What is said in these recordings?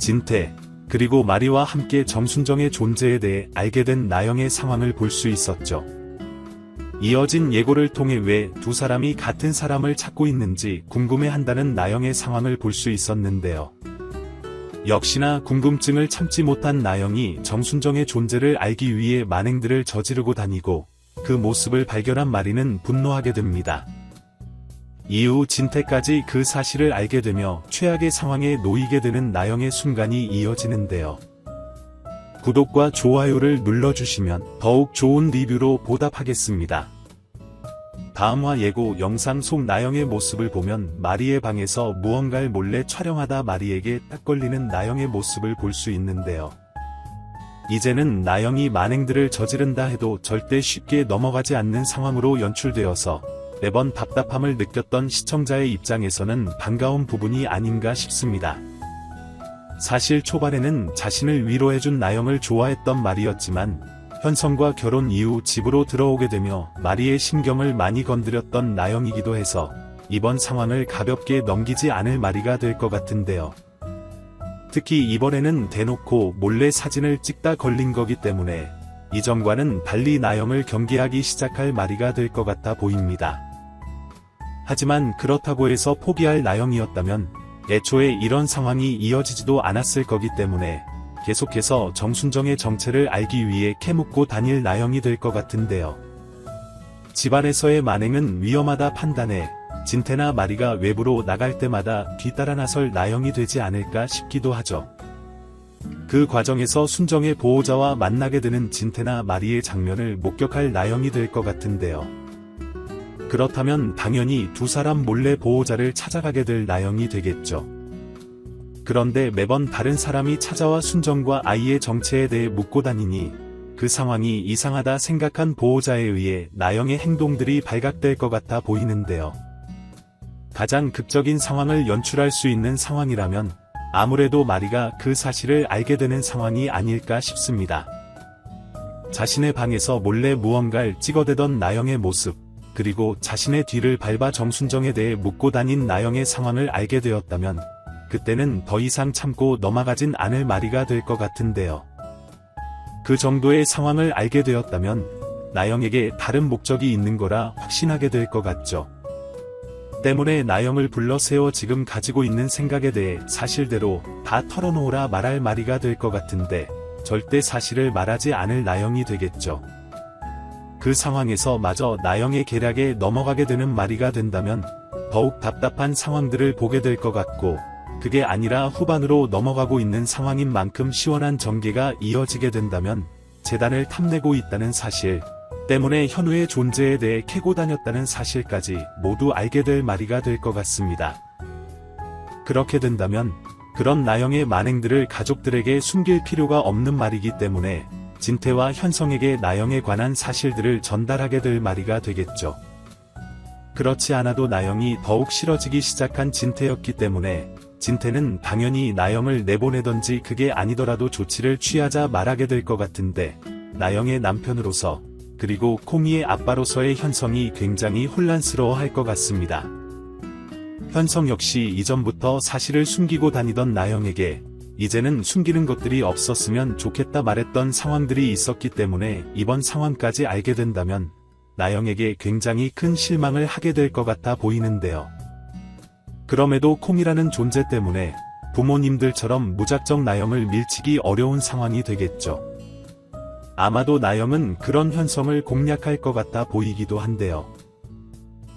진태, 그리고 마리와 함께 정순정의 존재에 대해 알게 된 나영의 상황을 볼 수 있었죠. 이어진 예고를 통해 왜 두 사람이 같은 사람을 찾고 있는지 궁금해한다는 나영의 상황을 볼 수 있었는데요. 역시나 궁금증을 참지 못한 나영이 정순정의 존재를 알기 위해 만행들을 저지르고 다니고 그 모습을 발견한 마리는 분노하게 됩니다. 이후 진태까지 그 사실을 알게 되며 최악의 상황에 놓이게 되는 나영의 순간이 이어지는데요. 구독과 좋아요를 눌러주시면 더욱 좋은 리뷰로 보답하겠습니다. 다음화 예고 영상 속 나영의 모습을 보면 마리의 방에서 무언가를 몰래 촬영하다 마리에게 딱 걸리는 나영의 모습을 볼 수 있는데요. 이제는 나영이 만행들을 저지른다 해도 절대 쉽게 넘어가지 않는 상황으로 연출되어서 매번 답답함을 느꼈던 시청자의 입장에서는 반가운 부분이 아닌가 싶습니다. 사실 초반에는 자신을 위로해준 나영을 좋아했던 마리였지만 현성과 결혼 이후 집으로 들어오게 되며 마리의 심경을 많이 건드렸던 나영이기도 해서 이번 상황을 가볍게 넘기지 않을 마리가 될 것 같은데요. 특히 이번에는 대놓고 몰래 사진을 찍다 걸린 거기 때문에 이전과는 달리 나영을 경계하기 시작할 마리가 될 것 같아 보입니다. 하지만 그렇다고 해서 포기할 나영이었다면 애초에 이런 상황이 이어지지도 않았을 거기 때문에 계속해서 정순정의 정체를 알기 위해 캐묻고 다닐 나영이 될 것 같은데요. 집안에서의 만행은 위험하다 판단해 진태나 마리가 외부로 나갈 때마다 뒤따라 나설 나영이 되지 않을까 싶기도 하죠. 그 과정에서 순정의 보호자와 만나게 되는 진태나 마리의 장면을 목격할 나영이 될 것 같은데요. 그렇다면 당연히 두 사람 몰래 보호자를 찾아가게 될 나영이 되겠죠. 그런데 매번 다른 사람이 찾아와 순정과 아이의 정체에 대해 묻고 다니니 그 상황이 이상하다 생각한 보호자에 의해 나영의 행동들이 발각될 것 같아 보이는데요. 가장 극적인 상황을 연출할 수 있는 상황이라면 아무래도 마리가 그 사실을 알게 되는 상황이 아닐까 싶습니다. 자신의 방에서 몰래 무언가를 찍어대던 나영의 모습, 그리고 자신의 뒤를 밟아 정순정에 대해 묻고 다닌 나영의 상황을 알게 되었다면 그때는 더 이상 참고 넘어가진 않을 마리가 될 것 같은데요. 그 정도의 상황을 알게 되었다면 나영에게 다른 목적이 있는 거라 확신하게 될 것 같죠. 때문에 나영을 불러 세워 지금 가지고 있는 생각에 대해 사실대로 다 털어놓으라 말할 마리가 될 것 같은데 절대 사실을 말하지 않을 나영이 되겠죠. 그 상황에서 마저 나영의 계략에 넘어가게 되는 마리가 된다면 더욱 답답한 상황들을 보게 될 것 같고 그게 아니라 후반으로 넘어가고 있는 상황인 만큼 시원한 전개가 이어지게 된다면 재단을 탐내고 있다는 사실 때문에 현우의 존재에 대해 캐고 다녔다는 사실까지 모두 알게 될 마리가 될 것 같습니다. 그렇게 된다면 그런 나영의 만행들을 가족들에게 숨길 필요가 없는 말이기 때문에 진태와 현성에게 나영에 관한 사실들을 전달하게 될 마리가 되겠죠. 그렇지 않아도 나영이 더욱 싫어지기 시작한 진태였기 때문에 진태는 당연히 나영을 내보내던지 그게 아니더라도 조치를 취하자 말하게 될 것 같은데 나영의 남편으로서 그리고 콩이의 아빠로서의 현성이 굉장히 혼란스러워할 것 같습니다. 현성 역시 이전부터 사실을 숨기고 다니던 나영에게 이제는 숨기는 것들이 없었으면 좋겠다 말했던 상황들이 있었기 때문에 이번 상황까지 알게 된다면 나영에게 굉장히 큰 실망을 하게 될 것 같아 보이는데요. 그럼에도 콩이라는 존재 때문에 부모님들처럼 무작정 나영을 밀치기 어려운 상황이 되겠죠. 아마도 나영은 그런 현성을 공략할 것 같아 보이기도 한데요.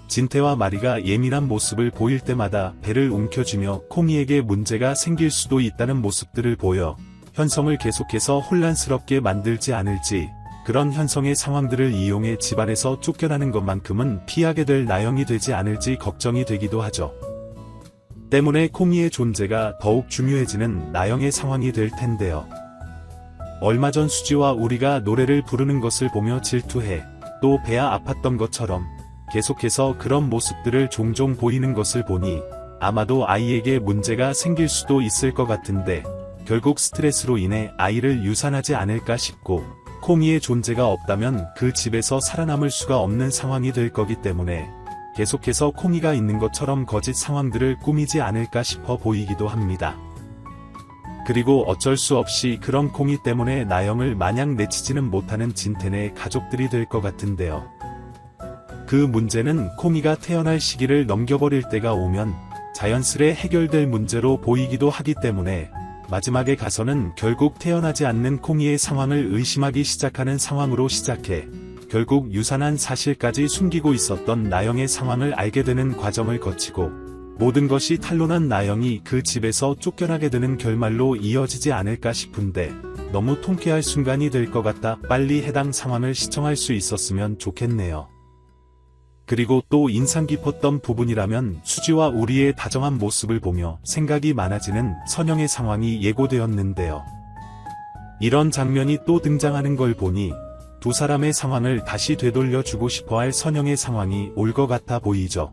진태와 마리가 예민한 모습을 보일 때마다 배를 움켜쥐며 콩이에게 문제가 생길 수도 있다는 모습들을 보여 현성을 계속해서 혼란스럽게 만들지 않을지 그런 현성의 상황들을 이용해 집안에서 쫓겨나는 것만큼은 피하게 될 나영이 되지 않을지 걱정이 되기도 하죠. 때문에 콩이의 존재가 더욱 중요해지는 나영의 상황이 될 텐데요. 얼마 전 수지와 우리가 노래를 부르는 것을 보며 질투해 또 배가 아팠던 것처럼 계속해서 그런 모습들을 종종 보이는 것을 보니 아마도 아이에게 문제가 생길 수도 있을 것 같은데 결국 스트레스로 인해 아이를 유산하지 않을까 싶고 콩이의 존재가 없다면 그 집에서 살아남을 수가 없는 상황이 될 거기 때문에 계속해서 콩이가 있는 것처럼 거짓 상황들을 꾸미지 않을까 싶어 보이기도 합니다. 그리고 어쩔 수 없이 그런 콩이 때문에 나영을 마냥 내치지는 못하는 진태네 가족들이 될 것 같은데요. 그 문제는 콩이가 태어날 시기를 넘겨버릴 때가 오면 자연스레 해결될 문제로 보이기도 하기 때문에 마지막에 가서는 결국 태어나지 않는 콩이의 상황을 의심하기 시작하는 상황으로 시작해 결국 유산한 사실까지 숨기고 있었던 나영의 상황을 알게 되는 과정을 거치고 모든 것이 탄로난 나영이 그 집에서 쫓겨나게 되는 결말로 이어지지 않을까 싶은데 너무 통쾌할 순간이 될 것 같아 빨리 해당 상황을 시청할 수 있었으면 좋겠네요. 그리고 또 인상 깊었던 부분이라면 수지와 우리의 다정한 모습을 보며 생각이 많아지는 선영의 상황이 예고되었는데요. 이런 장면이 또 등장하는 걸 보니 두 사람의 상황을 다시 되돌려주고 싶어할 선영의 상황이 올 것 같아 보이죠.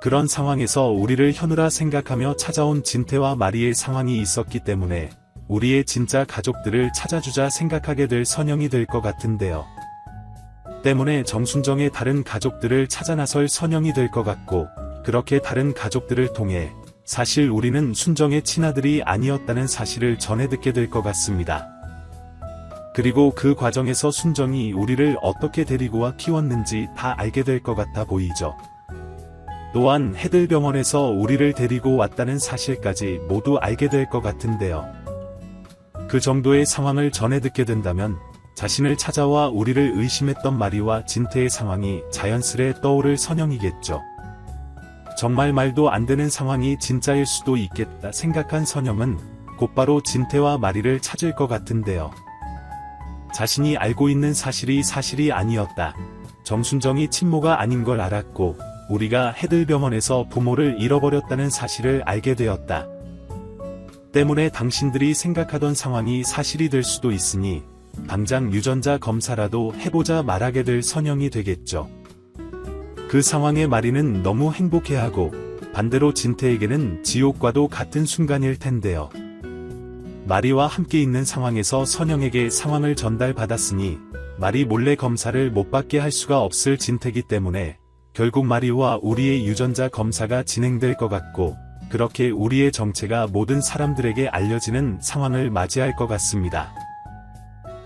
그런 상황에서 우리를 현우라 생각하며 찾아온 진태와 마리의 상황이 있었기 때문에 우리의 진짜 가족들을 찾아주자 생각하게 될 선영이 될 것 같은데요. 때문에 정순정의 다른 가족들을 찾아 나설 선영이 될 것 같고 그렇게 다른 가족들을 통해 사실 우리는 순정의 친아들이 아니었다는 사실을 전해 듣게 될 것 같습니다. 그리고 그 과정에서 순정이 우리를 어떻게 데리고 와 키웠는지 다 알게 될 것 같아 보이죠. 또한 해들병원에서 우리를 데리고 왔다는 사실까지 모두 알게 될 것 같은데요. 그 정도의 상황을 전해 듣게 된다면 자신을 찾아와 우리를 의심했던 마리와 진태의 상황이 자연스레 떠오를 선영이겠죠. 정말 말도 안 되는 상황이 진짜일 수도 있겠다 생각한 선영은 곧바로 진태와 마리를 찾을 것 같은데요. 자신이 알고 있는 사실이 아니었다. 정순정이 친모가 아닌 걸 알았고 우리가 해들병원에서 부모를 잃어버렸다는 사실을 알게 되었다. 때문에 당신들이 생각하던 상황이 사실이 될 수도 있으니 당장 유전자 검사라도 해보자 말하게 될 선영이 되겠죠. 그 상황에 마리는 너무 행복해하고 반대로 진태에게는 지옥과도 같은 순간일 텐데요. 마리와 함께 있는 상황에서 선영에게 상황을 전달받았으니 마리 몰래 검사를 못 받게 할 수가 없을 진태이기 때문에 결국 마리와 우리의 유전자 검사가 진행될 것 같고 그렇게 우리의 정체가 모든 사람들에게 알려지는 상황을 맞이할 것 같습니다.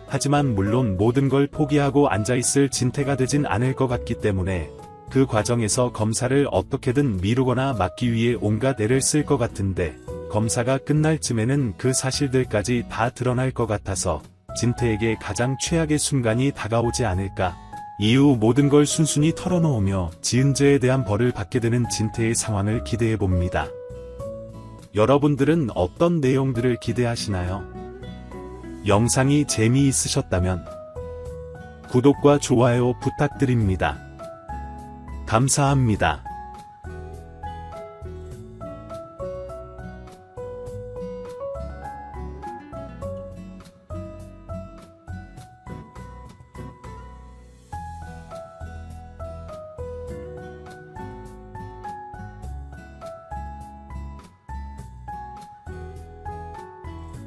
하지만 물론 모든 걸 포기하고 앉아있을 진태가 되진 않을 것 같기 때문에 그 과정에서 검사를 어떻게든 미루거나 막기 위해 온갖 애를 쓸 것 같은데 검사가 끝날 쯤에는 그 사실들까지 다 드러날 것 같아서 진태에게 가장 최악의 순간이 다가오지 않을까. 이후 모든 걸 순순히 털어놓으며 지은 죄에 대한 벌을 받게 되는 진태의 상황을 기대해봅니다. 여러분들은 어떤 내용들을 기대하시나요? 영상이 재미있으셨다면 구독과 좋아요 부탁드립니다. 감사합니다.